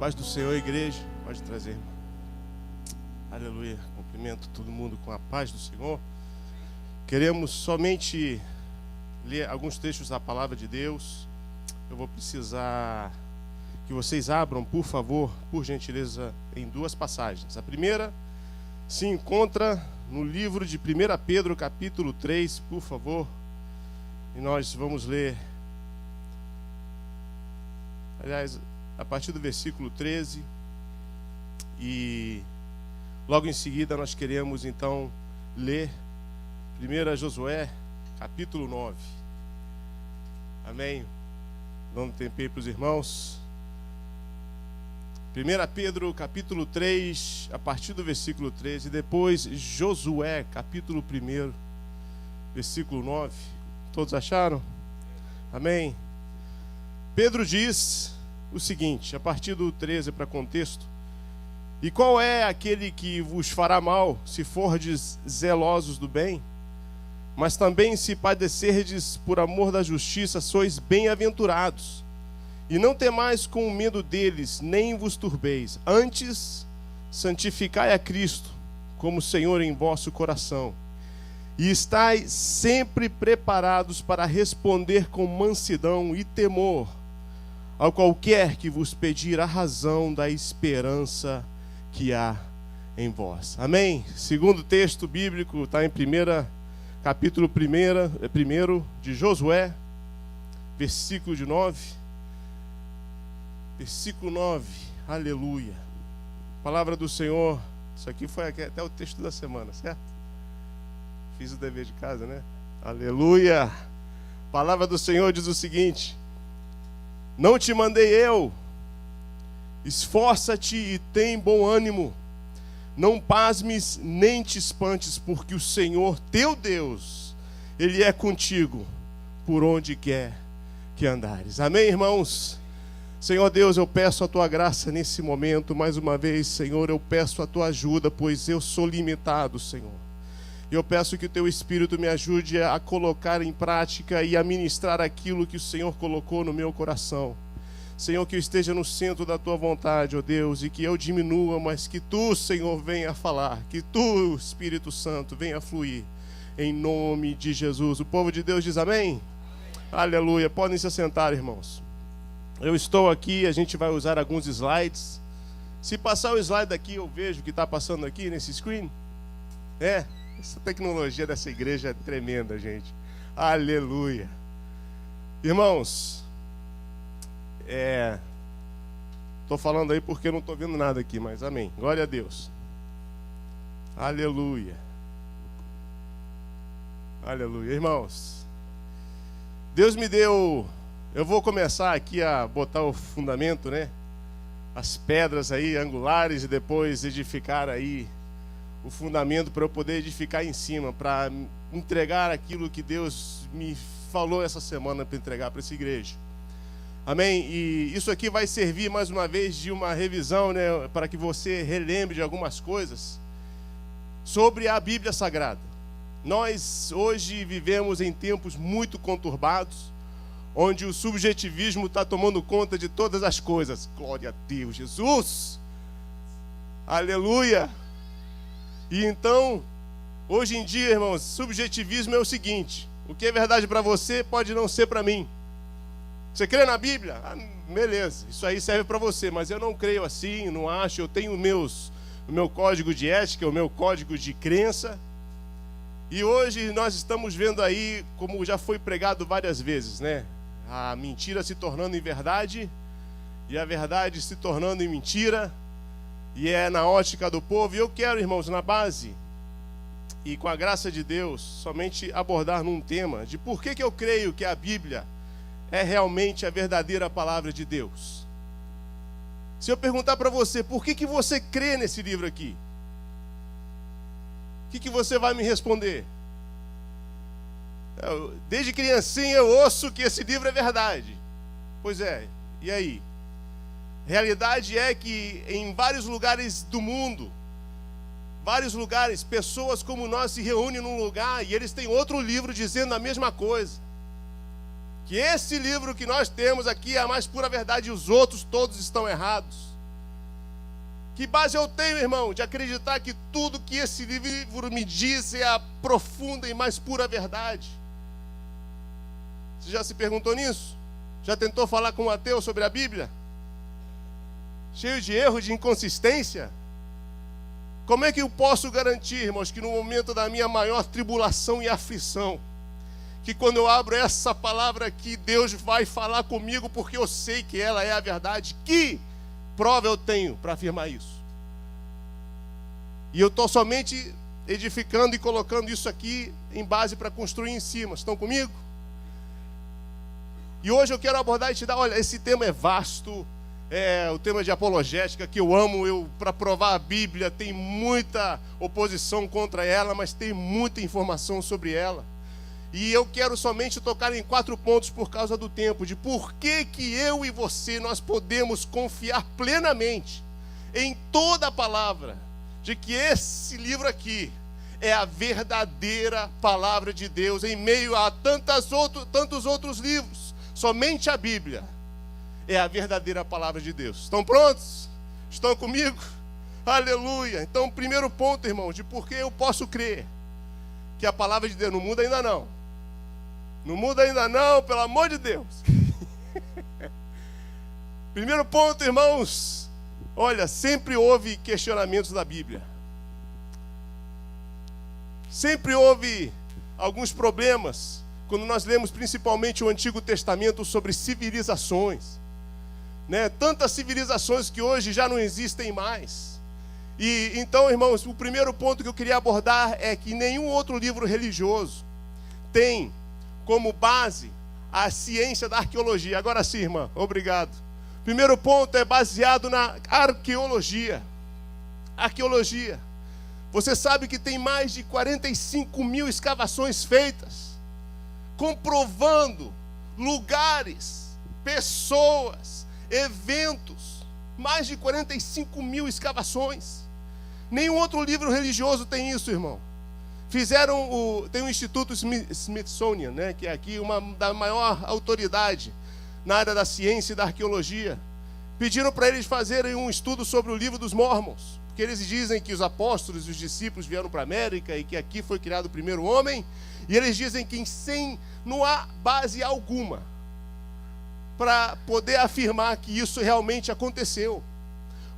Paz do Senhor, igreja. Pode trazer, irmão. Aleluia. Cumprimento todo mundo com a paz do Senhor. Queremos somente ler alguns trechos da palavra de Deus. Eu vou precisar que vocês abram, por favor, por gentileza, em duas passagens. A primeira se encontra no livro de 1 Pedro, capítulo 3, por favor. E nós vamos ler, aliás, a partir do versículo 13. E logo em seguida nós queremos então ler 1 Josué, capítulo 9. Amém? Dando tempo para os irmãos. 1 Pedro, capítulo 3, a partir do versículo 13. E depois Josué, capítulo 1, versículo 9. Todos acharam? Amém? Pedro diz o seguinte, a partir do 13 para contexto: e qual é aquele que vos fará mal, se fordes zelosos do bem? Mas também se padecerdes por amor da justiça, sois bem-aventurados. E não temais com medo deles, nem vos turbeis. Antes, santificai a Cristo como Senhor em vosso coração. E estai sempre preparados para responder com mansidão e temor ao qualquer que vos pedir a razão da esperança que há em vós. Amém? Segundo texto bíblico está em capítulo 1 de Josué, versículo de 9. Versículo 9. Aleluia. Palavra do Senhor. Isso aqui foi até o texto da semana, certo? Fiz o dever de casa, né? Aleluia. Palavra do Senhor diz o seguinte: não te mandei eu? Esforça-te e tem bom ânimo. Não pasmes nem te espantes, porque o Senhor teu Deus, Ele é contigo por onde quer que andares. Amém, irmãos? Senhor Deus, eu peço a tua graça nesse momento. Mais uma vez, Senhor, eu peço a tua ajuda, pois eu sou limitado, Senhor. Eu peço que o teu Espírito me ajude a colocar em prática e a ministrar aquilo que o Senhor colocou no meu coração. Senhor, que eu esteja no centro da tua vontade, ó Deus, e que eu diminua, mas que tu, Senhor, venha falar, que tu, Espírito Santo, venha fluir, em nome de Jesus. O povo de Deus diz amém? Aleluia. Podem se assentar, irmãos. Eu estou aqui, a gente vai usar alguns slides. Se passar o slide aqui, eu vejo o que está passando aqui nesse screen. Essa tecnologia dessa igreja é tremenda, gente. Aleluia. Irmãos, estou falando aí porque eu não estou vendo nada aqui, mas amém. Glória a Deus. Aleluia. Aleluia. Irmãos, Deus me deu... Eu vou começar aqui a botar o fundamento, né? As pedras aí angulares, e depois edificar aí o fundamento para eu poder edificar em cima, para entregar aquilo que Deus me falou essa semana para entregar para essa igreja. Amém? E isso aqui vai servir mais uma vez de uma revisão, né? Para que você relembre de algumas coisas sobre a Bíblia Sagrada. Nós hoje vivemos em tempos muito conturbados, onde o subjetivismo está tomando conta de todas as coisas. Glória a Deus, Jesus! Aleluia! E então, hoje em dia, irmãos, subjetivismo é o seguinte: o que é verdade para você pode não ser para mim. Você crê na Bíblia? Beleza, isso aí serve para você, mas eu não creio assim, não acho. Eu tenho o meu código de ética, o meu código de crença. E hoje nós estamos vendo aí, como já foi pregado várias vezes, né? A mentira se tornando em verdade e a verdade se tornando em mentira, e é na ótica do povo. E eu quero, irmãos, na base e com a graça de Deus, somente abordar num tema de por que eu creio que a Bíblia é realmente a verdadeira palavra de Deus. Se eu perguntar para você, por que você crê nesse livro aqui? O que você vai me responder? Desde criancinha eu ouço que esse livro é verdade. Pois é, e aí? Realidade é que em vários lugares do mundo, vários lugares, pessoas como nós se reúnem num lugar e eles têm outro livro dizendo a mesma coisa. Que esse livro que nós temos aqui é a mais pura verdade e os outros todos estão errados. Que base eu tenho, irmão, de acreditar que tudo que esse livro me diz é a profunda e mais pura verdade? Você já se perguntou nisso? Já tentou falar com um ateu sobre a Bíblia? Cheio de erro, de inconsistência? Como é que eu posso garantir, irmãos, que no momento da minha maior tribulação e aflição, que quando eu abro essa palavra aqui, Deus vai falar comigo, porque eu sei que ela é a verdade? Que prova eu tenho para afirmar isso? E eu estou somente edificando e colocando isso aqui em base para construir em cima. Estão comigo? E hoje eu quero abordar e te dar, olha, esse tema é vasto, é o tema de apologética, que eu amo. Para provar a Bíblia, tem muita oposição contra ela, mas tem muita informação sobre ela. E eu quero somente tocar em 4 pontos por causa do tempo, de por que eu e você, nós podemos confiar plenamente em toda a palavra, de que esse livro aqui é a verdadeira palavra de Deus, em meio a tantos outros livros. Somente a Bíblia é a verdadeira palavra de Deus. Estão prontos? Estão comigo? Aleluia! Então, primeiro ponto, irmão, de por que eu posso crer que a palavra de Deus não muda ainda não. Não muda ainda não, pelo amor de Deus. Primeiro ponto, irmãos. Olha, sempre houve questionamentos da Bíblia. Sempre houve alguns problemas quando nós lemos principalmente o Antigo Testamento sobre civilizações, né? Tantas civilizações que hoje já não existem mais. E então, irmãos, o primeiro ponto que eu queria abordar é que nenhum outro livro religioso tem como base a ciência da arqueologia. Agora sim, irmã, obrigado. Primeiro ponto é baseado na arqueologia. Arqueologia. Você sabe que tem mais de 45 mil escavações feitas, comprovando lugares, pessoas, eventos. Mais de 45 mil escavações. Nenhum outro livro religioso tem isso, irmão. Tem o Instituto Smithsonian, né, que é aqui uma da maior autoridade na área da ciência e da arqueologia. Pediram para eles fazerem um estudo sobre o livro dos Mormons, porque eles dizem que os apóstolos e os discípulos vieram para a América e que aqui foi criado o primeiro homem, e eles dizem que não há base alguma para poder afirmar que isso realmente aconteceu.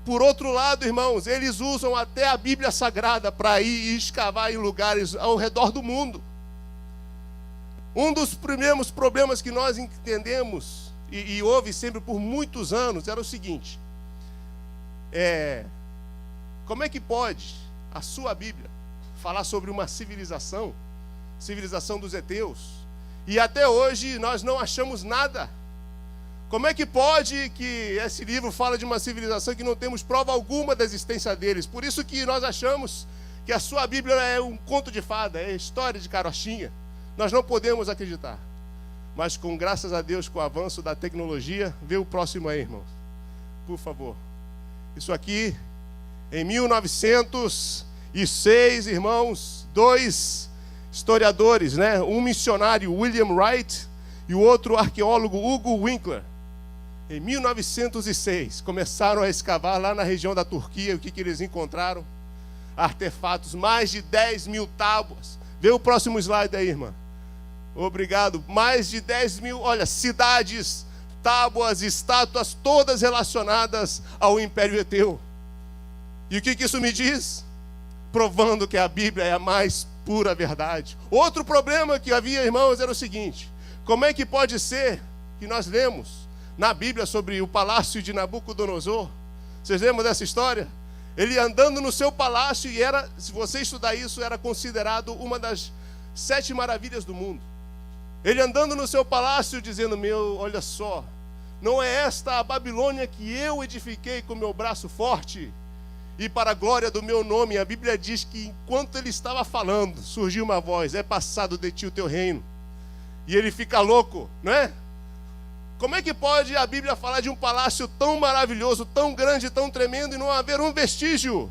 Por outro lado, irmãos, eles usam até a Bíblia Sagrada para ir escavar em lugares ao redor do mundo. Um dos primeiros problemas que nós entendemos, e houve sempre por muitos anos, era o seguinte: como é que pode a sua Bíblia falar sobre uma civilização dos heteus, e até hoje nós não achamos nada? Como é que pode que esse livro fala de uma civilização que não temos prova alguma da existência deles? Por isso que nós achamos que a sua Bíblia é um conto de fada, é história de carochinha. Nós não podemos acreditar. Mas com graças a Deus, com o avanço da tecnologia, vê o próximo aí, irmãos. Por favor. Isso aqui, em 1906, irmãos, 2 historiadores, né? Um missionário, William Wright, e o outro arqueólogo, Hugo Winkler. Em 1906, começaram a escavar lá na região da Turquia. O que eles encontraram? Artefatos, mais de 10 mil tábuas. Vê o próximo slide aí, irmã. Obrigado. Mais de 10 mil, olha, cidades, tábuas, estátuas, todas relacionadas ao Império Eteu. E o que isso me diz? Provando que a Bíblia é a mais pura verdade. Outro problema que havia, irmãos, era o seguinte: como é que pode ser que nós lemos na Bíblia sobre o palácio de Nabucodonosor? Vocês lembram dessa história? Ele andando no seu palácio, e se você estudar isso, era considerado uma das 7 maravilhas do mundo. Ele andando no seu palácio dizendo: olha só, não é esta a Babilônia que eu edifiquei com meu braço forte e para a glória do meu nome? A Bíblia diz que enquanto ele estava falando, surgiu uma voz: é passado de ti o teu reino. E ele fica louco, não é? Como é que pode a Bíblia falar de um palácio tão maravilhoso, tão grande, tão tremendo, e não haver um vestígio?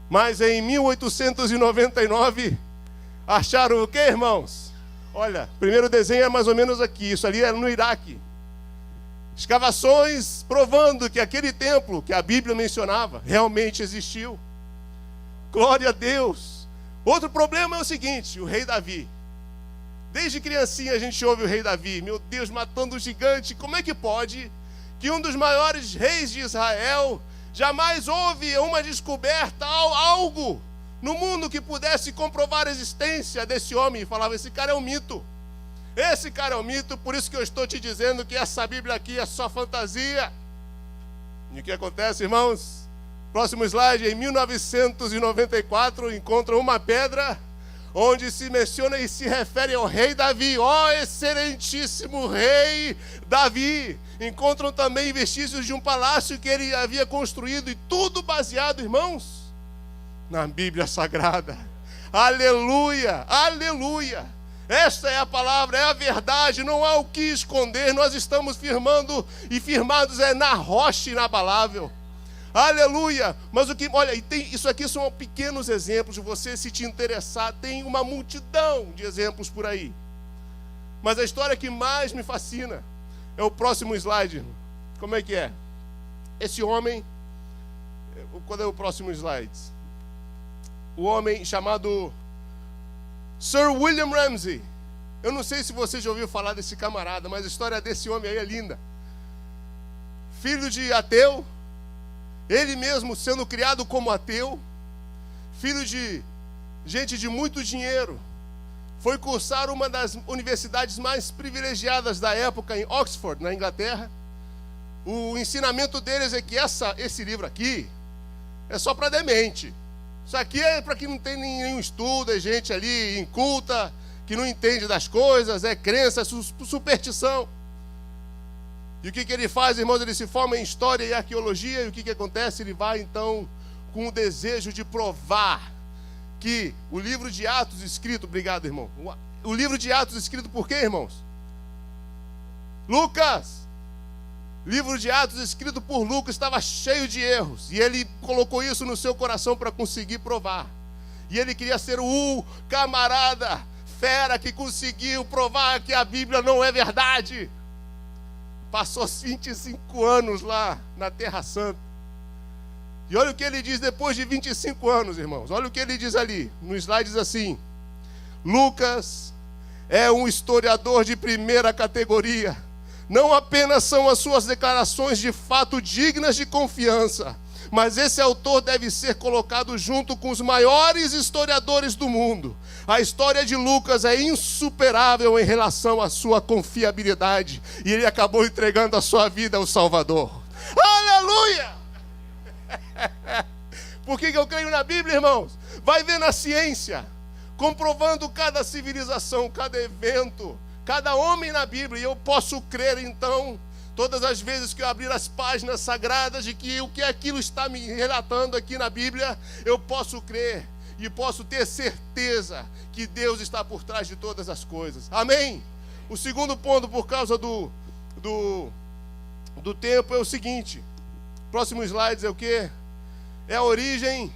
Mas em 1899, acharam o quê, irmãos? Olha, o primeiro desenho é mais ou menos aqui. Isso ali era no Iraque. Escavações provando que aquele templo que a Bíblia mencionava realmente existiu. Glória a Deus. Outro problema é o seguinte, o rei Davi. Desde criancinha a gente ouve o rei Davi, meu Deus, matando o gigante. Como é que pode que um dos maiores reis de Israel jamais houve uma descoberta, algo no mundo que pudesse comprovar a existência desse homem? E falava, esse cara é um mito. Esse cara é um mito, por isso que eu estou te dizendo que essa Bíblia aqui é só fantasia. E o que acontece, irmãos? Próximo slide, em 1994, encontram uma pedra onde se menciona e se refere ao rei Davi. Ó, excelentíssimo rei Davi. Encontram também vestígios de um palácio que ele havia construído, e tudo baseado, irmãos, na Bíblia Sagrada. Aleluia, aleluia. Esta é a palavra, é a verdade, não há o que esconder. Nós estamos firmados na rocha inabalável. Aleluia. Mas o que, olha, isso aqui são pequenos exemplos de você, se te interessar, tem uma multidão de exemplos por aí. Mas a história que mais me fascina é o próximo slide. Como é que é? Esse homem, qual é o próximo slide? O homem chamado Sir William Ramsay. Eu não sei se você já ouviu falar desse camarada, mas a história desse homem aí é linda. Filho de ateu, ele mesmo sendo criado como ateu, filho de gente de muito dinheiro, foi cursar uma das universidades mais privilegiadas da época em Oxford, na Inglaterra. O ensinamento deles é que esse livro aqui é só para demente. Isso aqui é para quem não tem nenhum estudo, é gente ali inculta, que não entende das coisas, é crença, é superstição. E o que ele faz, irmãos? Ele se forma em história e arqueologia, e o que acontece? Ele vai, então, com o desejo de provar que o livro de Atos escrito, obrigado, irmão, o livro de Atos escrito por quem, irmãos? Lucas. Livro de Atos escrito por Lucas estava cheio de erros, e ele colocou isso no seu coração para conseguir provar. E ele queria ser o camarada fera que conseguiu provar que a Bíblia não é verdade. Passou 25 anos lá na Terra Santa. E olha o que ele diz depois de 25 anos, irmãos. Olha o que ele diz ali, no slide diz assim: Lucas é um historiador de primeira categoria. Não apenas são as suas declarações de fato dignas de confiança, mas esse autor deve ser colocado junto com os maiores historiadores do mundo. A história de Lucas é insuperável em relação à sua confiabilidade, e ele acabou entregando a sua vida ao Salvador. Aleluia! Por que eu creio na Bíblia, irmãos? Vai ver na ciência, comprovando cada civilização, cada evento, cada homem na Bíblia. E eu posso crer, então, todas as vezes que eu abrir as páginas sagradas, de que o que aquilo está me relatando aqui na Bíblia, eu posso crer e posso ter certeza que Deus está por trás de todas as coisas. Amém? O segundo ponto, por causa do tempo, é o seguinte. Próximo slide é o quê? É a origem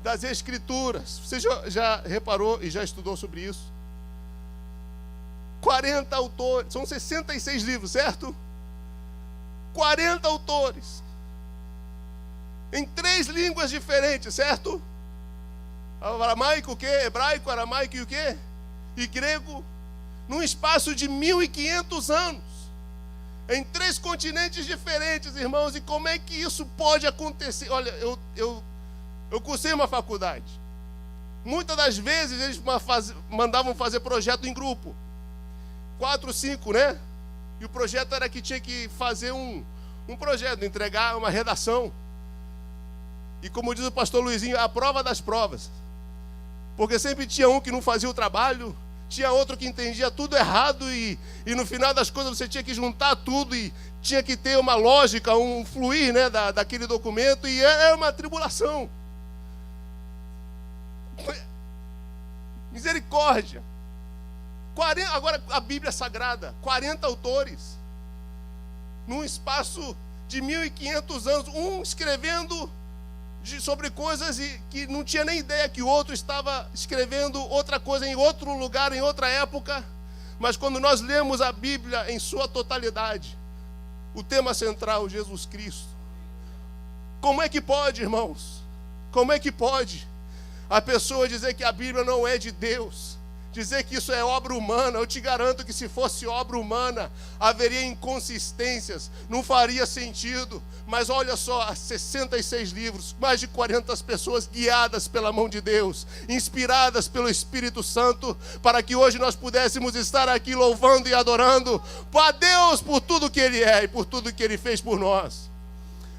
das Escrituras. Você já reparou e já estudou sobre isso? 40 autores, são 66 livros, certo? 40 autores, em 3 línguas diferentes, certo? Aramaico, o quê? Hebraico, aramaico e o quê? E grego, num espaço de 1500 anos, em 3 continentes diferentes, irmãos. E como é que isso pode acontecer? Olha, eu cursei uma faculdade. Muitas das vezes eles mandavam fazer projeto em grupo, 4, 5, né? E o projeto era que tinha que fazer um projeto, entregar uma redação. E como diz o pastor Luizinho, a prova das provas. Porque sempre tinha um que não fazia o trabalho, tinha outro que entendia tudo errado, e no final das coisas você tinha que juntar tudo, e tinha que ter uma lógica, um fluir, né, daquele documento, e é uma tribulação. Misericórdia. Agora a Bíblia Sagrada, 40 autores, num espaço de 1500 anos, um escrevendo sobre coisas que não tinha nem ideia que o outro estava escrevendo outra coisa em outro lugar, em outra época. Mas quando nós lemos a Bíblia em sua totalidade, O tema central, Jesus Cristo. Como é que pode, irmãos? Como é que pode a pessoa dizer que a Bíblia não é de Deus? Dizer que isso é obra humana? Eu te garanto que se fosse obra humana, haveria inconsistências, não faria sentido. Mas olha só, 66 livros, mais de 40 pessoas guiadas pela mão de Deus, inspiradas pelo Espírito Santo, para que hoje nós pudéssemos estar aqui louvando e adorando a Deus por tudo que Ele é e por tudo que Ele fez por nós.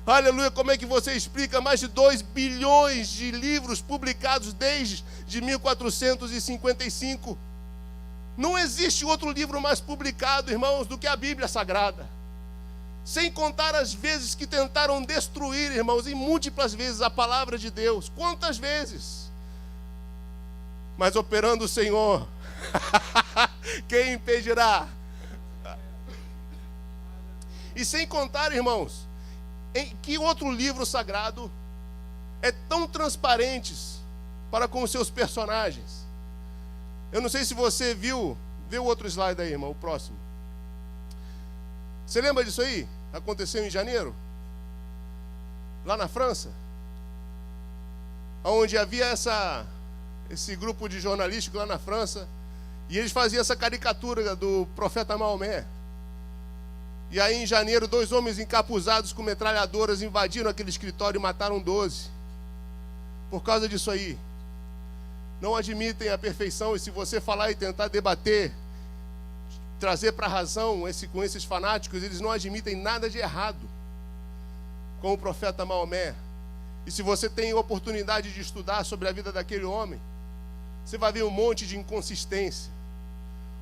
Aleluia, como é que você explica mais de 2 bilhões de livros publicados desde 1455? Não existe outro livro mais publicado, irmãos, do que a Bíblia Sagrada. Sem contar as vezes que tentaram destruir, irmãos, em múltiplas vezes a palavra de Deus. Quantas vezes? Mas operando o Senhor, quem impedirá? E sem contar, irmãos, em que outro livro sagrado é tão transparente para com os seus personagens? Eu não sei se você viu, vê o outro slide aí, irmão, o próximo. Você lembra disso aí? Aconteceu em janeiro, lá na França, onde havia esse grupo de jornalístico lá na França, e eles faziam essa caricatura do profeta Maomé. E aí em janeiro, 2 homens encapuzados com metralhadoras invadiram aquele escritório e mataram 12. Por causa disso aí. Não admitem a perfeição, e se você falar e tentar debater, trazer para a razão com esses fanáticos, eles não admitem nada de errado com o profeta Maomé. E se você tem oportunidade de estudar sobre a vida daquele homem, você vai ver um monte de inconsistência.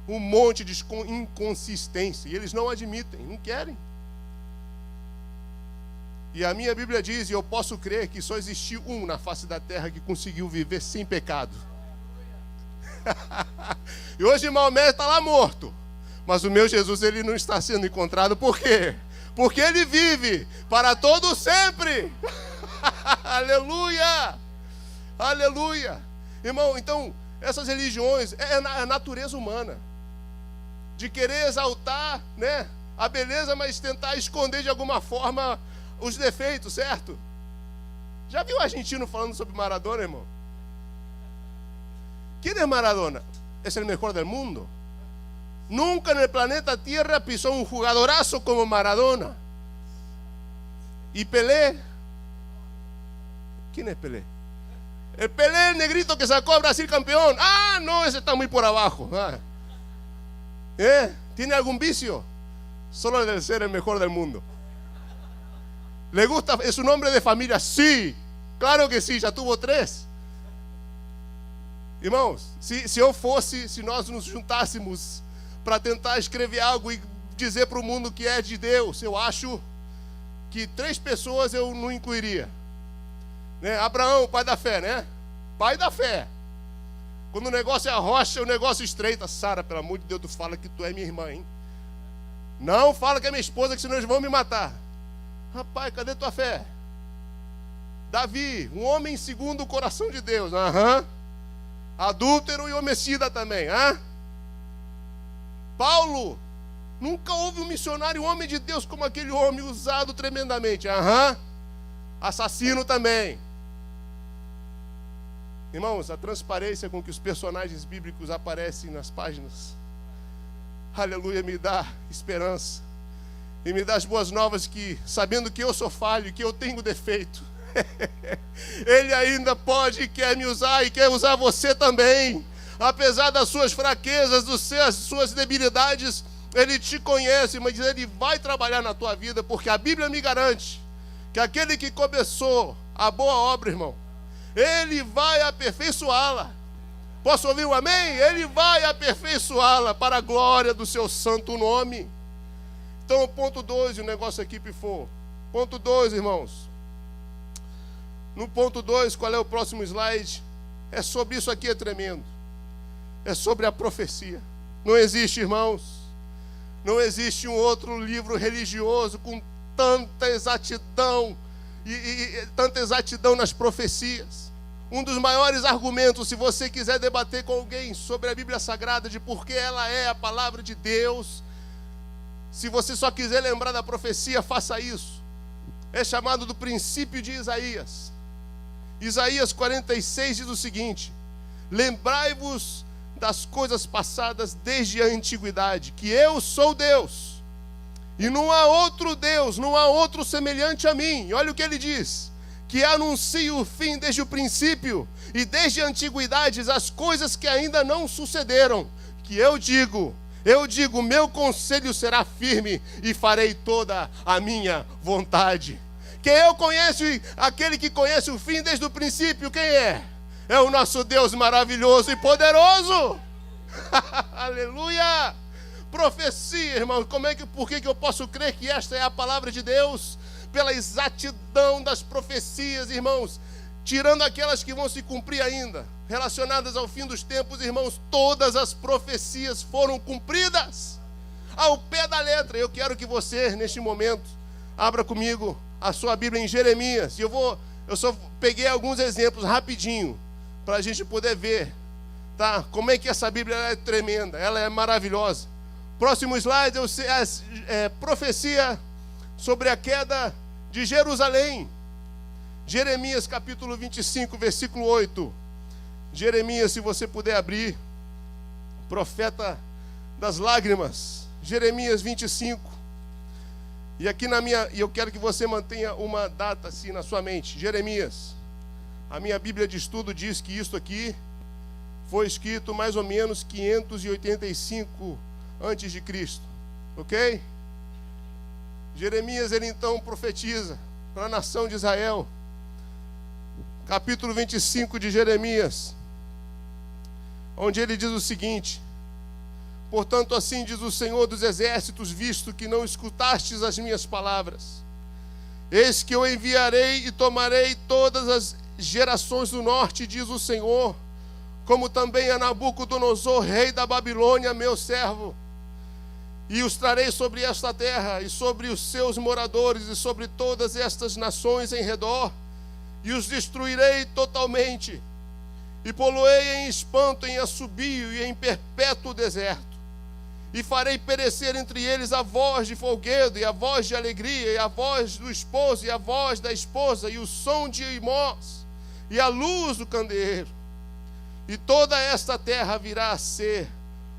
Um monte de inconsistência. E eles não admitem, não querem. E a minha Bíblia diz, e eu posso crer, que só existiu um na face da terra que conseguiu viver sem pecado. E hoje Maomé está lá morto. Mas o meu Jesus, ele não está sendo encontrado. Por quê? Porque ele vive para todo sempre. Aleluia! Aleluia! Irmão, então, essas religiões é a natureza humana. De querer exaltar, né, a beleza, mas tentar esconder de alguma forma os defeitos, certo? Já viu o argentino falando sobre Maradona, irmão? Quem é Maradona? É o melhor do mundo. Nunca no planeta Tierra pisou um jugadorazo como Maradona. E Pelé? Quem é Pelé? El Pelé negrito que sacó a Brasil campeón. Ah, no, ese está muy por abajo. ¿Tiene algún vicio? Solo el de ser el mejor del mundo. ¿Le gusta? ¿Es un hombre de familia? Sí, claro que sí, já tuvo 3. Irmãos, se nós nos juntássemos para tentar escrever algo e dizer para o mundo que é de Deus, eu acho que 3 pessoas eu não incluiria. Né? Abraão, pai da fé, né? Pai da fé. Quando o negócio é a rocha, o negócio estreita. Sara, pelo amor de Deus, tu fala que tu é minha irmã, hein? Não fala que é minha esposa, que senão eles vão me matar. Rapaz, cadê tua fé? Davi, um homem segundo o coração de Deus. Adúltero e homicida também. Paulo, nunca houve um missionário, um homem de Deus como aquele homem, usado tremendamente. Assassino também. Irmãos, a transparência com que os personagens bíblicos aparecem nas páginas, aleluia, me dá esperança. E me dá as boas novas que, sabendo que eu sou falho, que eu tenho defeito, Ele ainda pode e quer me usar e quer usar você também. Apesar das suas fraquezas, das suas debilidades, Ele te conhece, mas Ele vai trabalhar na tua vida, porque a Bíblia me garante que aquele que começou a boa obra, irmão, Ele vai aperfeiçoá-la. Posso ouvir um amém? Ele vai aperfeiçoá-la para a glória do seu santo nome. Então, o ponto 2, o negócio aqui pifou. Ponto 2, irmãos. No ponto 2, qual é o próximo slide? É sobre isso aqui, é tremendo. É sobre a profecia. Não existe, irmãos, não existe um outro livro religioso com tanta exatidão e tanta exatidão nas profecias. Um dos maiores argumentos, se você quiser debater com alguém sobre a Bíblia Sagrada, de por que ela é a palavra de Deus, Se você só quiser lembrar da profecia, faça isso. É chamado do princípio de Isaías. Isaías 46 diz o seguinte: lembrai-vos das coisas passadas desde a antiguidade, que eu sou Deus, e não há outro Deus, não há outro semelhante a mim. E olha o que ele diz: que anuncio o fim desde o princípio, e desde a antiguidade as coisas que ainda não sucederam. Que eu digo, meu conselho será firme, e farei toda a minha vontade. Quem eu conheço, aquele que conhece o fim desde o princípio, quem é? É o nosso Deus maravilhoso e poderoso. Aleluia! Profecia, irmão, por que eu posso crer que esta é a palavra de Deus? Pela exatidão das profecias, irmãos, tirando aquelas que vão se cumprir ainda, relacionadas ao fim dos tempos, irmãos, todas as profecias foram cumpridas ao pé da letra. Eu quero que você, neste momento, abra comigo a sua Bíblia em Jeremias. Eu só peguei alguns exemplos rapidinho, para a gente poder ver, tá? Como é que essa Bíblia é tremenda, ela é maravilhosa. Próximo slide, profecia sobre a queda de Jerusalém. Jeremias capítulo 25, versículo 8. Jeremias, se você puder abrir, profeta das lágrimas. Jeremias 25. E aqui eu quero que você mantenha uma data assim na sua mente. Jeremias. A minha Bíblia de estudo diz que isso aqui foi escrito mais ou menos 585 antes de Cristo. Ok? Jeremias, ele então profetiza para a nação de Israel. Capítulo 25 de Jeremias, onde ele diz o seguinte: portanto, assim diz o Senhor dos Exércitos, visto que não escutastes as minhas palavras, eis que eu enviarei e tomarei todas as gerações do norte, diz o Senhor, como também a Nabucodonosor, rei da Babilônia, meu servo, e os trarei sobre esta terra, e sobre os seus moradores, e sobre todas estas nações em redor, e os destruirei totalmente, e poloei em espanto, em assobio e em perpétuo deserto, e farei perecer entre eles a voz de folguedo, e a voz de alegria, e a voz do esposo, e a voz da esposa, e o som de imós, e a luz do candeeiro. E toda esta terra virá a ser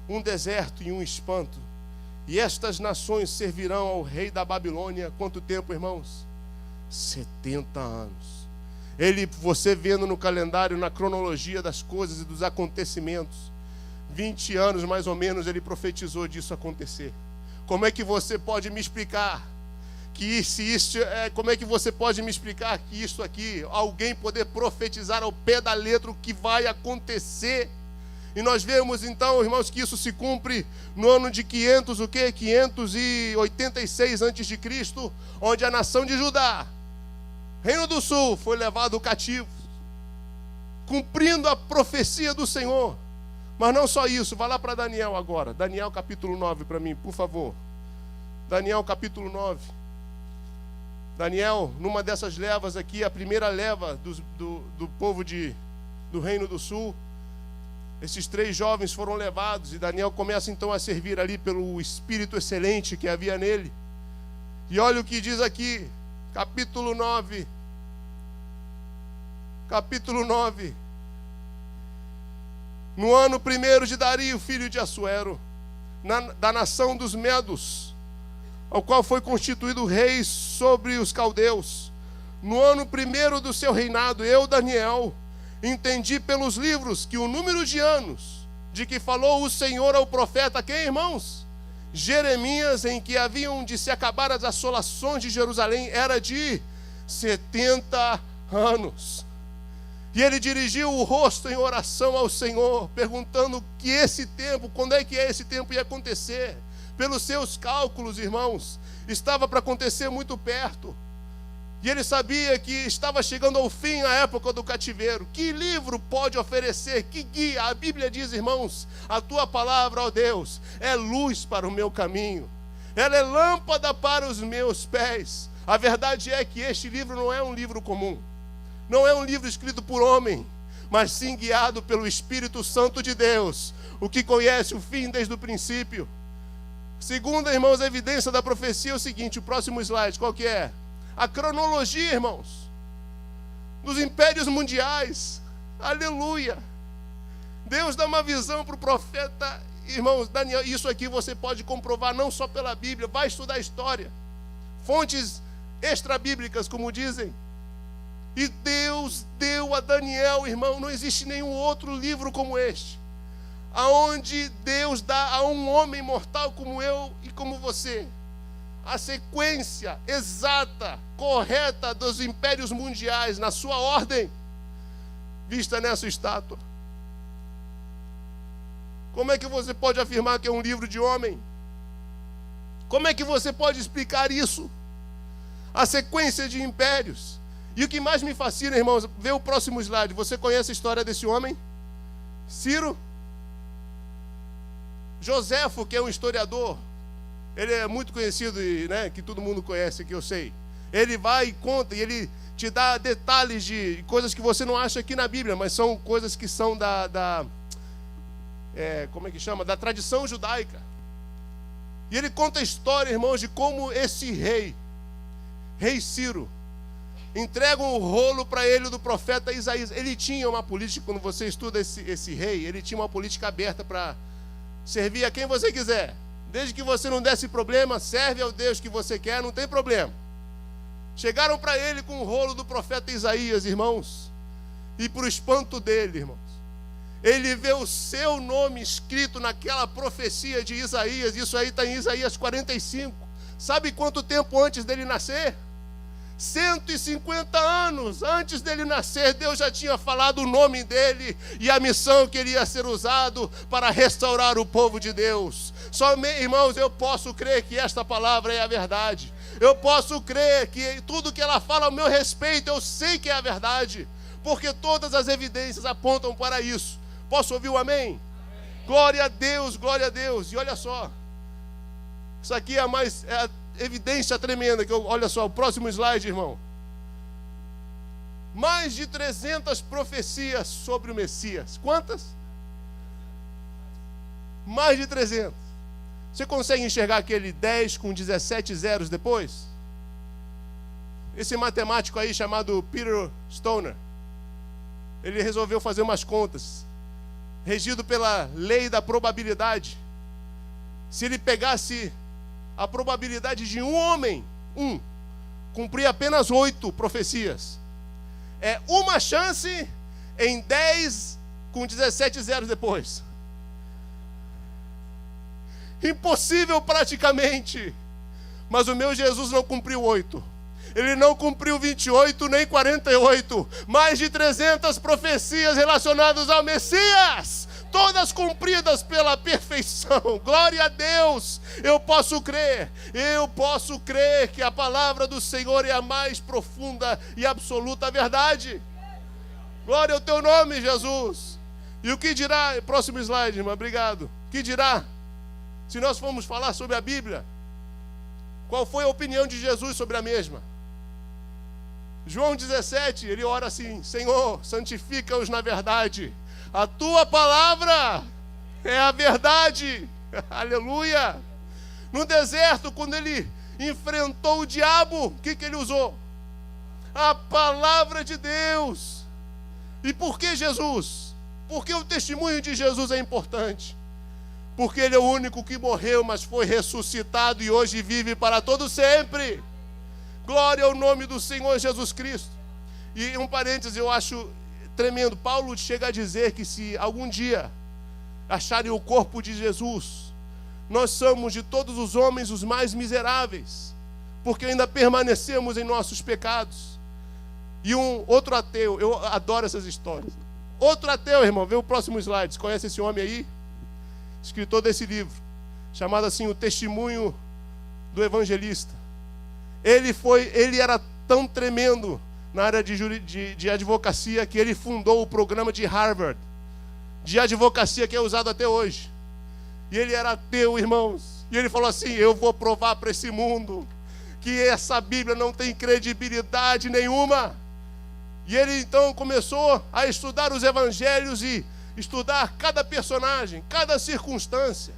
um deserto e um espanto, e estas nações servirão ao rei da Babilônia. Quanto tempo, irmãos? 70 anos. Você vendo no calendário, na cronologia das coisas e dos acontecimentos, 20 anos mais ou menos ele profetizou disso acontecer. Como é que você pode me explicar como é que você pode me explicar que isso aqui, alguém poder profetizar ao pé da letra o que vai acontecer? E nós vemos então, irmãos, que isso se cumpre no ano de 586 a.C., onde a nação de Judá, Reino do Sul, foi levado cativo, cumprindo a profecia do Senhor. Mas não só isso, vai lá para Daniel agora. Daniel capítulo 9 para mim, por favor. Daniel capítulo 9. Daniel, numa dessas levas aqui, a primeira leva do povo do Reino do Sul, esses 3 jovens foram levados, e Daniel começa então a servir ali pelo espírito excelente que havia nele. E olha o que diz aqui, capítulo 9. Capítulo 9. No ano 1º de Dario, filho de Assuero, da nação dos Medos, ao qual foi constituído rei sobre os caldeus, no ano 1º do seu reinado, eu, Daniel, entendi pelos livros que o número de anos de que falou o Senhor ao profeta, quem, irmãos? Jeremias, em que haviam de se acabar as assolações de Jerusalém, era de 70 anos. E ele dirigiu o rosto em oração ao Senhor, perguntando que esse tempo, quando é que esse tempo ia acontecer? Pelos seus cálculos, irmãos, estava para acontecer muito perto. E ele sabia que estava chegando ao fim a época do cativeiro. Que livro pode oferecer? Que guia? A Bíblia diz, irmãos, a tua palavra, ó Deus, é luz para o meu caminho. Ela é lâmpada para os meus pés. A verdade é que este livro não é um livro comum. Não é um livro escrito por homem, mas sim guiado pelo Espírito Santo de Deus, o que conhece o fim desde o princípio. Segunda, irmãos, a evidência da profecia é o seguinte, o próximo slide, qual que é? A cronologia, irmãos, dos impérios mundiais. Aleluia! Deus dá uma visão para o profeta, irmãos, Daniel. Isso aqui você pode comprovar não só pela Bíblia, vai estudar a história. Fontes extrabíblicas, como dizem. E Deus deu a Daniel, irmão, não existe nenhum outro livro como este, aonde Deus dá a um homem mortal como eu e como você a sequência exata, correta dos impérios mundiais na sua ordem, vista nessa estátua. Como é que você pode afirmar que é um livro de homem? Como é que você pode explicar isso? A sequência de impérios. E o que mais me fascina, irmãos, vê o próximo slide. Você conhece a história desse homem? Ciro? Joséfo, que é um historiador, ele é muito conhecido, né, que todo mundo conhece, que eu sei. Ele vai e conta, e ele te dá detalhes de coisas que você não acha aqui na Bíblia, mas são coisas que são como é que chama? Da tradição judaica. E ele conta a história, irmãos, de como esse rei Ciro, entrega um rolo para ele do profeta Isaías. Ele tinha uma política, quando você estuda esse rei, ele tinha uma política aberta para servir a quem você quiser. Desde que você não desse problema, serve ao Deus que você quer, não tem problema. Chegaram para ele com o rolo do profeta Isaías, irmãos. E para o espanto dele, irmãos, ele vê o seu nome escrito naquela profecia de Isaías. Isso aí está em Isaías 45. Sabe quanto tempo antes dele nascer? 150 anos antes dele nascer, Deus já tinha falado o nome dele e a missão que ele ia ser usado para restaurar o povo de Deus. Irmãos, eu posso crer que esta palavra é a verdade. Eu posso crer que tudo que ela fala ao meu respeito, eu sei que é a verdade, porque todas as evidências apontam para isso. Posso ouvir o amém? Amém. Glória a Deus, glória a Deus. E olha só, isso aqui é a evidência tremenda. Olha só, o próximo slide, irmão. Mais de 300 profecias sobre o Messias. Quantas? Mais de 300. Você consegue enxergar aquele 10 com 17 zeros depois? Esse matemático aí chamado Peter Stoner, ele resolveu fazer umas contas, regido pela lei da probabilidade. Se ele pegasse a probabilidade de um homem, cumprir apenas 8 profecias, é uma chance em 10 com 17 zeros depois. Impossível praticamente. Mas o meu Jesus não cumpriu 8. Ele não cumpriu 28 nem 48. Mais de 300 profecias relacionadas ao Messias, todas cumpridas pela perfeição. Glória a Deus. Eu posso crer que a palavra do Senhor é a mais profunda e absoluta verdade. Glória ao teu nome, Jesus. E o que dirá, próximo slide, irmão, obrigado. O que dirá se nós formos falar sobre a Bíblia? Qual foi a opinião de Jesus sobre a mesma? João 17, ele ora assim: Senhor, santifica-os na verdade. A tua palavra é a verdade. Aleluia. No deserto, quando ele enfrentou o diabo, o que ele usou? A palavra de Deus. E por que Jesus? Porque o testemunho de Jesus é importante. Porque ele é o único que morreu, mas foi ressuscitado e hoje vive para todo sempre. Glória ao nome do Senhor Jesus Cristo. E um parênteses, eu acho tremendo. Paulo chega a dizer que se algum dia acharem o corpo de Jesus, nós somos de todos os homens os mais miseráveis, porque ainda permanecemos em nossos pecados. E um outro ateu, eu adoro essas histórias. Outro ateu, irmão, vê o próximo slide. Você conhece esse homem aí? Escritor desse livro, chamado assim O Testemunho do Evangelista. Ele era tão tremendo na área de advocacia que ele fundou o programa de Harvard de advocacia que é usado até hoje. E ele era ateu, irmãos. E ele falou assim: eu vou provar para esse mundo que essa Bíblia não tem credibilidade nenhuma. E ele então começou a estudar os evangelhos e estudar cada personagem, cada circunstância.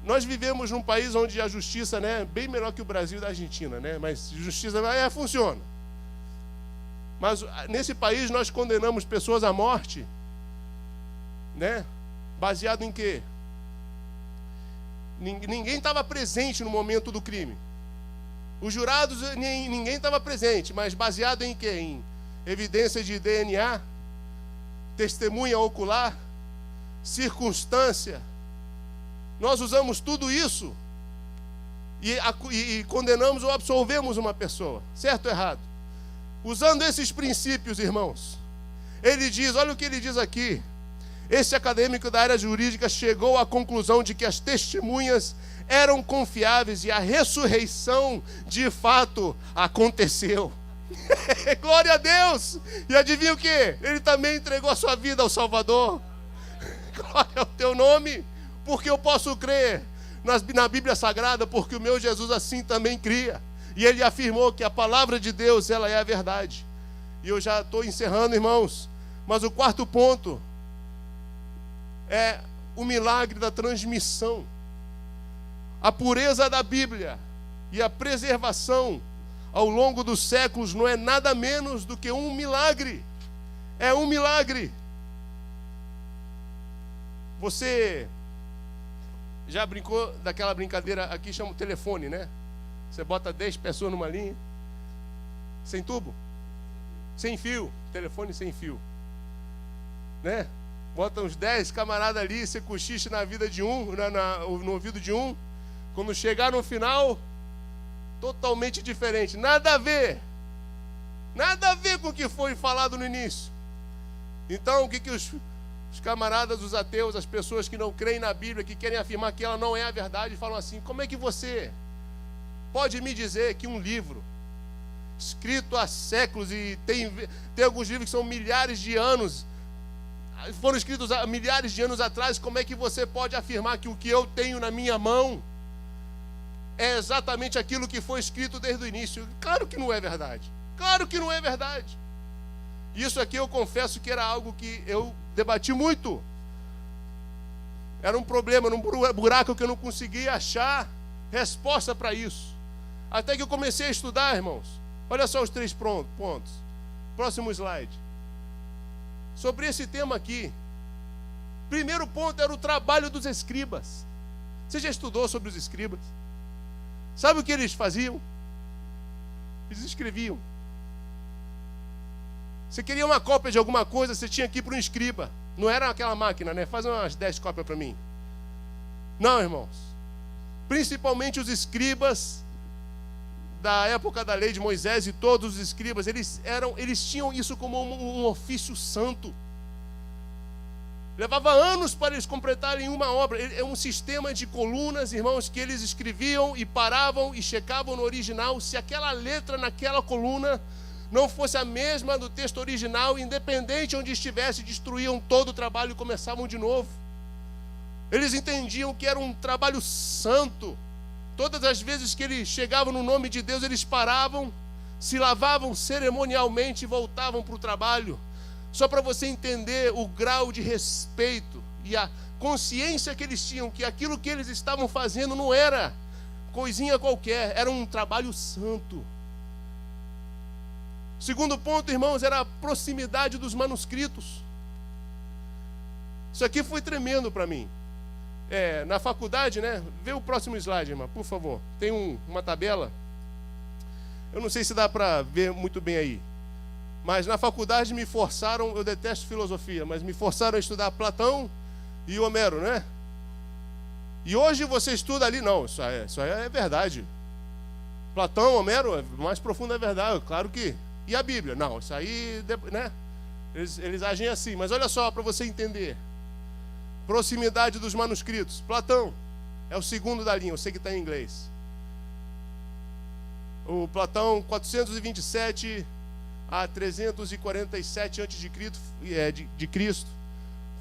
Nós vivemos num país onde a justiça, né, é bem melhor que o Brasil e da Argentina, né? Mas justiça funciona. Mas nesse país nós condenamos pessoas à morte, né? Baseado em quê? Ninguém estava presente no momento do crime. Os jurados, ninguém estava presente, mas baseado em quê? Em evidência de DNA, testemunha ocular, circunstância. Nós usamos tudo isso e condenamos ou absolvemos uma pessoa, certo ou errado? Usando esses princípios, irmãos, ele diz, olha o que ele diz aqui: esse acadêmico da área jurídica chegou à conclusão de que as testemunhas eram confiáveis e a ressurreição de fato aconteceu. Glória a Deus! E adivinha o que? Ele também entregou a sua vida ao Salvador. Glória ao teu nome, porque eu posso crer na Bíblia Sagrada, porque o meu Jesus assim também cria. E ele afirmou que a palavra de Deus, ela é a verdade. E eu já estou encerrando, irmãos. Mas o quarto ponto é o milagre da transmissão. A pureza da Bíblia e a preservação ao longo dos séculos não é nada menos do que um milagre. É um milagre. Você já brincou daquela brincadeira, aqui chama o telefone, né? Você bota 10 pessoas numa linha, sem tubo, sem fio, telefone sem fio, né? Bota uns 10 camaradas ali, você cochicha na vida de um, no ouvido de um. Quando chegar no final, totalmente diferente. Nada a ver com o que foi falado no início. Então, o que os camaradas, os ateus, as pessoas que não creem na Bíblia, que querem afirmar que ela não é a verdade, falam assim: como é que você pode me dizer que um livro escrito há séculos, e tem alguns livros que são milhares de anos, foram escritos há milhares de anos atrás, como é que você pode afirmar que o que eu tenho na minha mão é exatamente aquilo que foi escrito desde o início? Claro que não é verdade. Claro que não é verdade. Isso aqui eu confesso que era algo que eu debati muito. Era um problema, um buraco que eu não conseguia achar resposta para isso. Até que eu comecei a estudar, irmãos. Olha só os 3 pontos. Próximo slide. Sobre esse tema aqui. Primeiro ponto era o trabalho dos escribas. Você já estudou sobre os escribas? Sabe o que eles faziam? Eles escreviam. Você queria uma cópia de alguma coisa, você tinha que ir para um escriba. Não era aquela máquina, né? Faz umas 10 cópias para mim. Não, irmãos. Principalmente os escribas da época da lei de Moisés, e todos os escribas, eles tinham isso como um ofício santo. Levava anos para eles completarem uma obra. É um sistema de colunas, irmãos, que eles escreviam e paravam e checavam no original. Se aquela letra naquela coluna não fosse a mesma do texto original, independente onde estivesse, destruíam todo o trabalho e começavam de novo. Eles entendiam que era um trabalho santo. Todas as vezes que eles chegavam no nome de Deus, eles paravam, se lavavam cerimonialmente e voltavam para o trabalho. Só para você entender o grau de respeito e a consciência que eles tinham, que aquilo que eles estavam fazendo não era coisinha qualquer, era um trabalho santo. Segundo ponto, irmãos, era a proximidade dos manuscritos. Isso aqui foi tremendo para mim. Na faculdade, né? Vê o próximo slide, irmã, por favor. Tem uma tabela. Eu não sei se dá para ver muito bem aí. Mas na faculdade me forçaram, eu detesto filosofia, mas me forçaram a estudar Platão e Homero, né? E hoje você estuda ali, não, isso aí é verdade. Platão, Homero, mais profundo é verdade, claro que. E a Bíblia? Não, isso aí, né? Eles agem assim, mas olha só para você entender. Proximidade dos manuscritos. Platão é o segundo da linha, eu sei que está em inglês. O Platão, 427 a 347 de Cristo,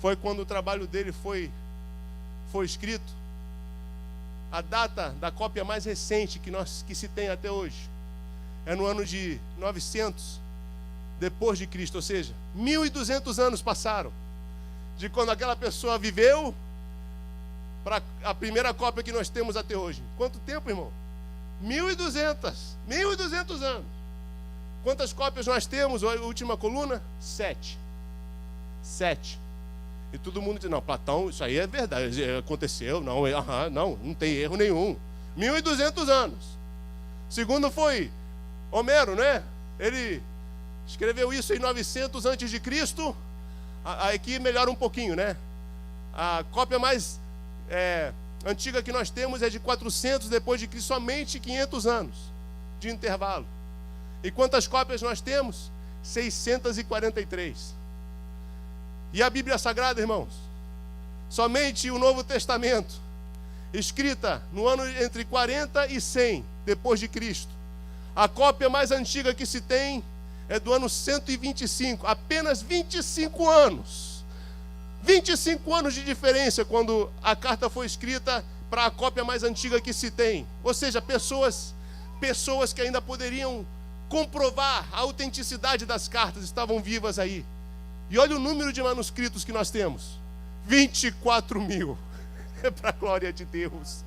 foi quando o trabalho dele foi escrito. A data da cópia mais recente que se tem até hoje é no ano de 900 depois de Cristo, ou seja, 1200 anos passaram de quando aquela pessoa viveu para a primeira cópia que nós temos até hoje. Quanto tempo, irmão? 1.200 anos. Quantas cópias nós temos? A última coluna? 7. E todo mundo diz, não, Platão, isso aí é verdade, aconteceu, não tem erro nenhum. 1.200 anos. Segundo foi Homero, né? Ele escreveu isso em 900 antes de Cristo. Aqui melhora um pouquinho, né? A cópia mais antiga que nós temos é de 400 depois de Cristo, somente 500 anos de intervalo. E quantas cópias nós temos? 643. E a Bíblia Sagrada, irmãos? Somente o Novo Testamento, escrita no ano entre 40 e 100 depois de Cristo. A cópia mais antiga que se tem é do ano 125, apenas 25 anos. 25 anos de diferença quando a carta foi escrita para a cópia mais antiga que se tem. Ou seja, pessoas que ainda poderiam comprovar a autenticidade das cartas estavam vivas aí. E olha o número de manuscritos que nós temos. 24.000. É para a glória de Deus.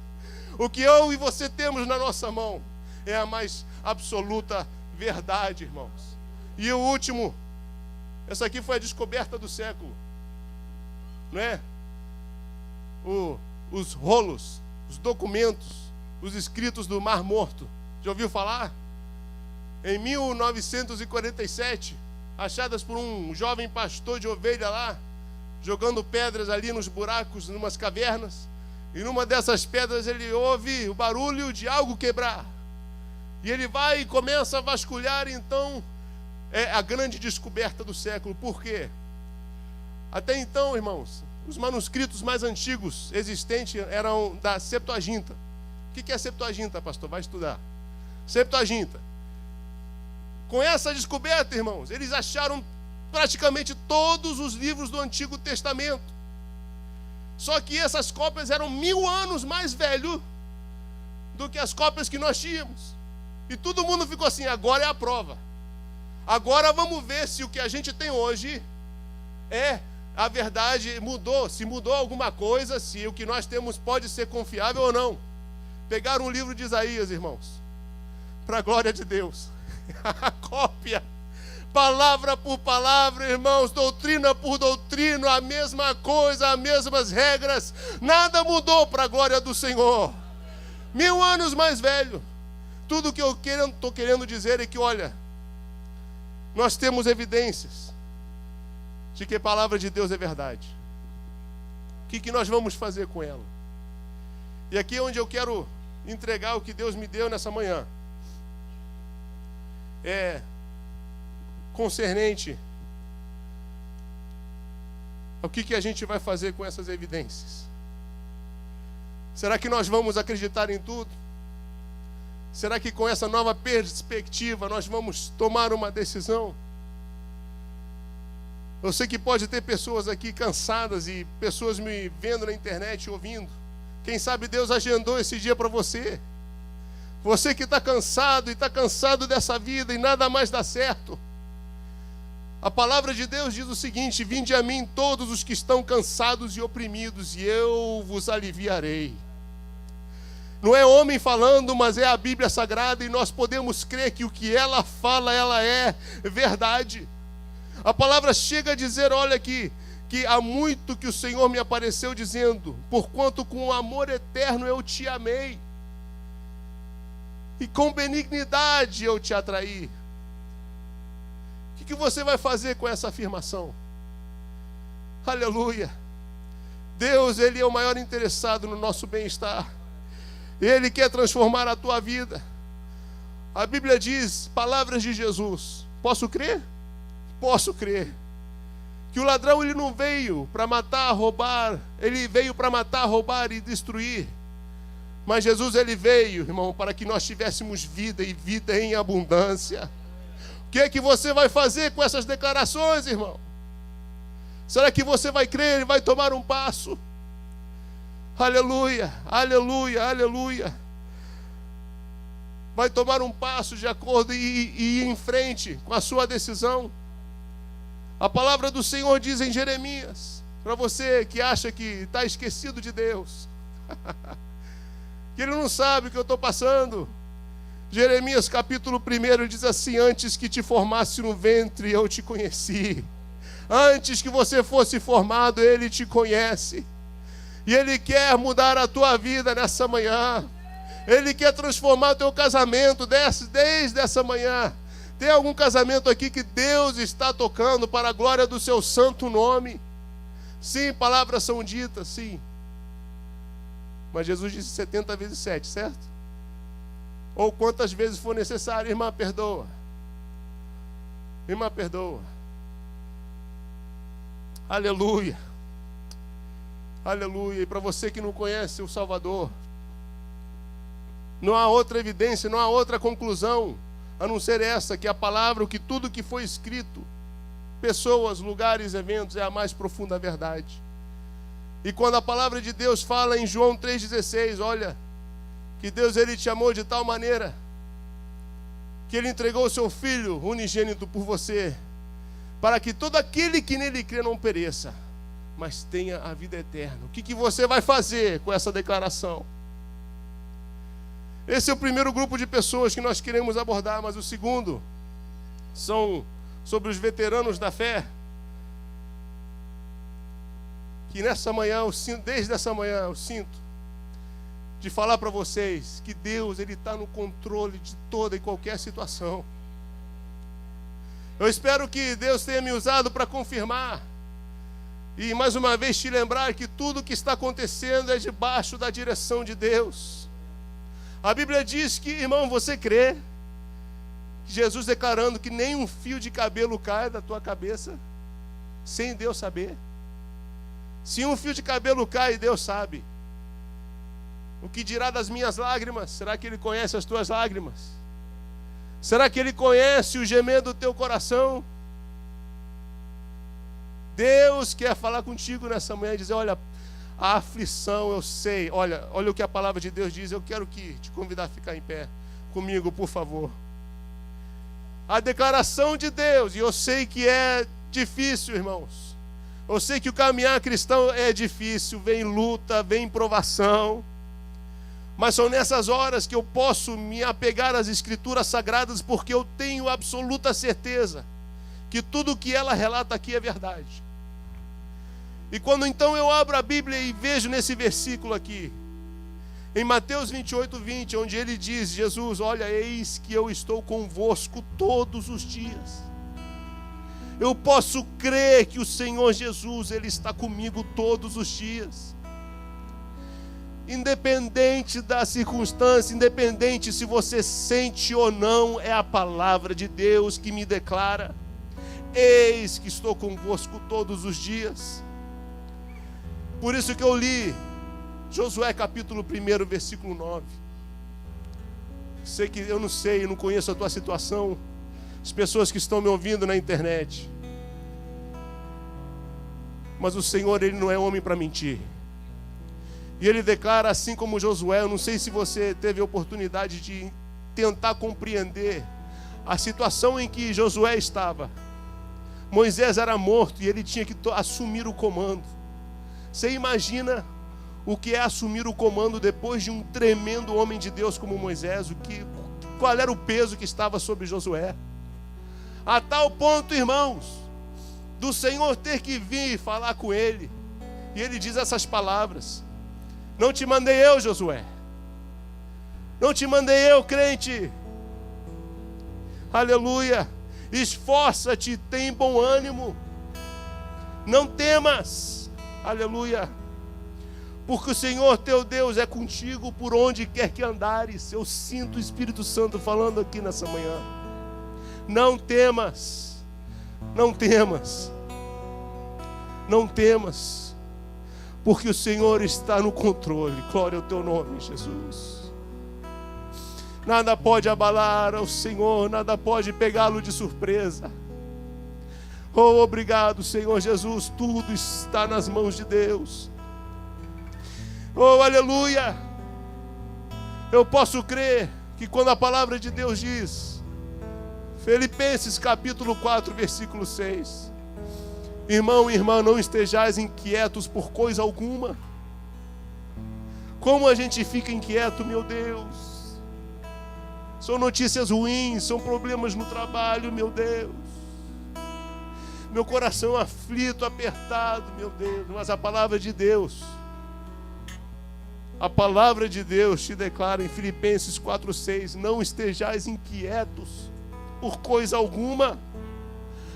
O que eu e você temos na nossa mão é a mais absoluta verdade, irmãos. E o último, essa aqui foi a descoberta do século, não é? Os rolos, os documentos, os escritos do Mar Morto. Já ouviu falar? Em 1947, achadas por um jovem pastor de ovelha lá, jogando pedras ali nos buracos, numas cavernas, e numa dessas pedras ele ouve o barulho de algo quebrar. E ele vai e começa a vasculhar, então é a grande descoberta do século. Por quê? Até então, irmãos, os manuscritos mais antigos existentes eram da Septuaginta. O que é a Septuaginta, pastor? Vai estudar. Septuaginta. Com essa descoberta, irmãos, eles acharam praticamente todos os livros do Antigo Testamento. Só que essas cópias eram 1000 anos mais velhos do que as cópias que nós tínhamos. E todo mundo ficou assim, agora é a prova. Agora vamos ver se o que a gente tem hoje é a verdade, mudou, se mudou alguma coisa, se o que nós temos pode ser confiável ou não. Pegaram o livro de Isaías, irmãos, para a glória de Deus. A cópia, palavra por palavra, irmãos, doutrina por doutrina, a mesma coisa, as mesmas regras, nada mudou para a glória do Senhor. 1000 anos mais velho. Tudo que eu estou querendo dizer é que, olha, nós temos evidências de que a palavra de Deus é verdade. O que nós vamos fazer com ela? E aqui é onde eu quero entregar o que Deus me deu nessa manhã. É concernente ao que a gente vai fazer com essas evidências. Será que nós vamos acreditar em tudo? Será que com essa nova perspectiva nós vamos tomar uma decisão? Eu sei que pode ter pessoas aqui cansadas e pessoas me vendo na internet, ouvindo. Quem sabe Deus agendou esse dia para você. Você que está cansado e está cansado dessa vida e nada mais dá certo. A palavra de Deus diz o seguinte: vinde a mim todos os que estão cansados e oprimidos, e eu vos aliviarei. Não é homem falando, mas é a Bíblia Sagrada, e nós podemos crer que o que ela fala, ela é verdade. A palavra chega a dizer, olha aqui, que há muito que o Senhor me apareceu dizendo, porquanto com amor eterno eu te amei, e com benignidade eu te atraí. O que você vai fazer com essa afirmação? Aleluia. Deus, Ele é o maior interessado no nosso bem-estar. Ele quer transformar a tua vida. A Bíblia diz, palavras de Jesus. Posso crer? Posso crer. Que o ladrão, ele não veio para matar, roubar. Ele veio para matar, roubar e destruir. Mas Jesus, ele veio, irmão, para que nós tivéssemos vida e vida em abundância. O que é que você vai fazer com essas declarações, irmão? Será que você vai crer e vai tomar um passo? Aleluia, aleluia, aleluia. Vai tomar um passo de acordo e ir em frente com a sua decisão. A palavra do Senhor diz em Jeremias, para você que acha que está esquecido de Deus, Que ele não sabe o que eu estou passando. Jeremias capítulo 1 diz assim: antes que te formasse no ventre, eu te conheci. Antes que você fosse formado, ele te conhece. E ele quer mudar a tua vida nessa manhã. Ele quer transformar o teu casamento desde essa manhã. Tem algum casamento aqui que Deus está tocando para a glória do seu santo nome? Sim, palavras são ditas, sim. Mas Jesus disse 70 vezes 7, certo? Ou quantas vezes for necessário. Irmã, perdoa. Irmã, perdoa. Aleluia. Aleluia. E para você que não conhece o Salvador, não há outra evidência, não há outra conclusão, a não ser essa, que a palavra, que tudo que foi escrito, pessoas, lugares, eventos, é a mais profunda verdade. E quando a palavra de Deus fala em João 3,16, olha, que Deus ele te amou de tal maneira que ele entregou o seu Filho unigênito por você, para que todo aquele que nele crê não pereça, mas tenha a vida eterna. O que você vai fazer com essa declaração? Esse é o primeiro grupo de pessoas que nós queremos abordar, mas o segundo são sobre os veteranos da fé, que nessa manhã, desde essa manhã, eu sinto de falar para vocês que Deus ele está no controle de toda e qualquer situação. Eu espero que Deus tenha me usado para confirmar e mais uma vez te lembrar que tudo que está acontecendo é debaixo da direção de Deus. A Bíblia diz que, irmão, você crê? Jesus declarando que nem um fio de cabelo cai da tua cabeça sem Deus saber. Se um fio de cabelo cai, Deus sabe. O que dirá das minhas lágrimas? Será que Ele conhece as tuas lágrimas? Será que Ele conhece o gemer do teu coração? Deus quer falar contigo nessa manhã e dizer: olha, a aflição, eu sei. Olha o que a palavra de Deus diz. Eu quero te convidar a ficar em pé comigo, por favor. A declaração de Deus, e eu sei que é difícil, irmãos. Eu sei que o caminhar cristão é difícil, vem luta, vem provação. Mas são nessas horas que eu posso me apegar às Escrituras Sagradas, porque eu tenho absoluta certeza que tudo o que ela relata aqui é verdade. E quando então eu abro a Bíblia e vejo nesse versículo aqui, em Mateus 28:20, onde ele diz, Jesus, olha, eis que eu estou convosco todos os dias. Eu posso crer que o Senhor Jesus, Ele está comigo todos os dias. Independente da circunstância, independente se você sente ou não, é a palavra de Deus que me declara: eis que estou convosco todos os dias. Por isso que eu li Josué capítulo 1, versículo 9. Sei que eu não conheço a tua situação, as pessoas que estão me ouvindo na internet, mas o Senhor, Ele não é homem para mentir. E Ele declara, assim como Josué, eu não sei se você teve a oportunidade de tentar compreender a situação em que Josué estava. Moisés era morto e ele tinha que assumir o comando. Você imagina o que é assumir o comando depois de um tremendo homem de Deus como Moisés? Qual era o peso que estava sobre Josué? A tal ponto, irmãos, do Senhor ter que vir falar com ele. E ele diz essas palavras: não te mandei eu, Josué. Não te mandei eu, crente. Aleluia. Esforça-te, tem bom ânimo. Não temas. Aleluia. Porque o Senhor teu Deus é contigo por onde quer que andares. Eu sinto o Espírito Santo falando aqui nessa manhã. Não temas. Não temas. Não temas. Porque o Senhor está no controle. Glória ao teu nome, Jesus. Nada pode abalar ao Senhor, nada pode pegá-lo de surpresa. Oh, obrigado, Senhor Jesus, tudo está nas mãos de Deus. Oh, aleluia. Eu posso crer que quando a palavra de Deus diz, Filipenses capítulo 4, versículo 6, irmão e irmã, não estejais inquietos por coisa alguma. Como a gente fica inquieto, meu Deus. São notícias ruins, são problemas no trabalho, meu Deus. Meu coração aflito, apertado, meu Deus. Mas a palavra de Deus te declara em Filipenses 4:6: não estejais inquietos por coisa alguma,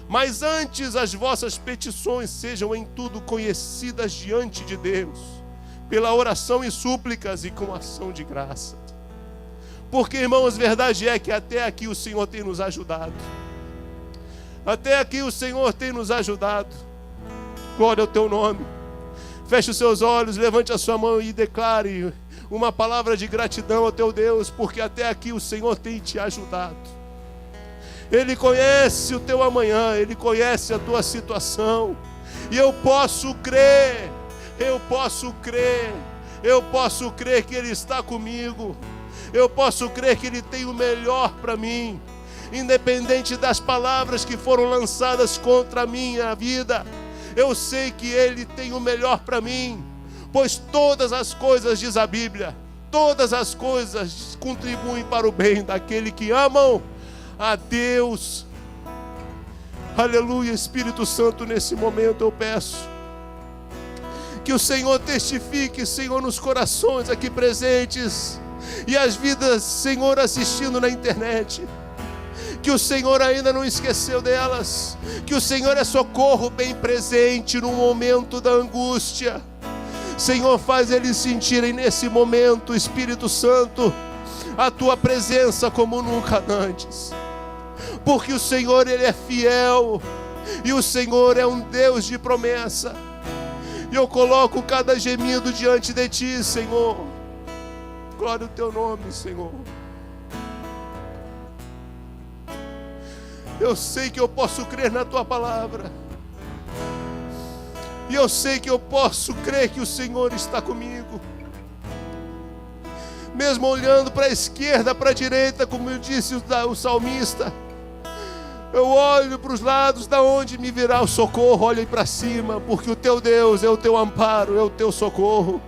mas antes as vossas petições sejam em tudo conhecidas diante de Deus, pela oração e súplicas e com ação de graça. Porque, irmãos, verdade é que até aqui o Senhor tem nos ajudado. Até aqui o Senhor tem nos ajudado. Glória ao teu nome. Feche os seus olhos, levante a sua mão e declare uma palavra de gratidão ao teu Deus, porque até aqui o Senhor tem te ajudado. Ele conhece o teu amanhã, Ele conhece a tua situação. E eu posso crer que Ele está comigo. Eu posso crer que Ele tem o melhor para mim. Independente das palavras que foram lançadas contra a minha vida, eu sei que Ele tem o melhor para mim. Pois todas as coisas, diz a Bíblia, todas as coisas contribuem para o bem daquele que amam a Deus. Aleluia. Espírito Santo, nesse momento eu peço que o Senhor testifique, Senhor, nos corações aqui presentes e as vidas, Senhor, assistindo na internet, que o Senhor ainda não esqueceu delas, que o Senhor é socorro bem presente no momento da angústia. Senhor, faz eles sentirem nesse momento, Espírito Santo, a tua presença como nunca antes, porque o Senhor, Ele é fiel, e o Senhor é um Deus de promessa. E eu coloco cada gemido diante de ti, Senhor. Glória ao teu nome, Senhor. Eu sei que eu posso crer na tua palavra, e eu sei que eu posso crer que o Senhor está comigo. Mesmo olhando para a esquerda, para a direita, como eu disse o salmista, eu olho para os lados, da onde me virá o socorro. Olho para cima, porque o teu Deus é o teu amparo, é o teu socorro.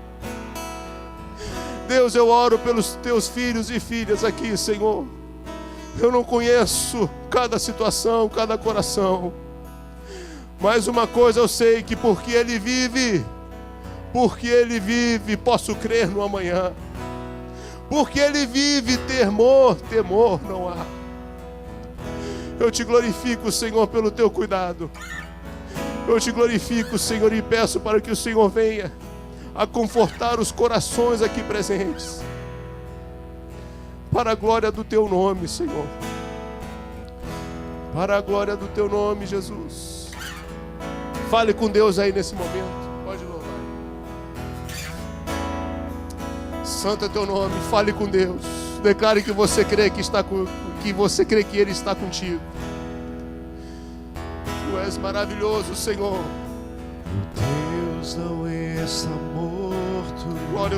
Deus, eu oro pelos teus filhos e filhas aqui, Senhor. Eu não conheço cada situação, cada coração, mas uma coisa eu sei, que porque Ele vive, posso crer no amanhã. Porque Ele vive, temor não há. Eu te glorifico, Senhor, pelo teu cuidado. Eu te glorifico, Senhor, e peço para que o Senhor venha a confortar os corações aqui presentes, para a glória do teu nome, Senhor. Para a glória do teu nome, Jesus. Fale com Deus aí nesse momento. Pode louvar. Santo é teu nome. Fale com Deus. Declare que você crê que que Ele está contigo. Tu és maravilhoso, Senhor. Deus não está morto. Glória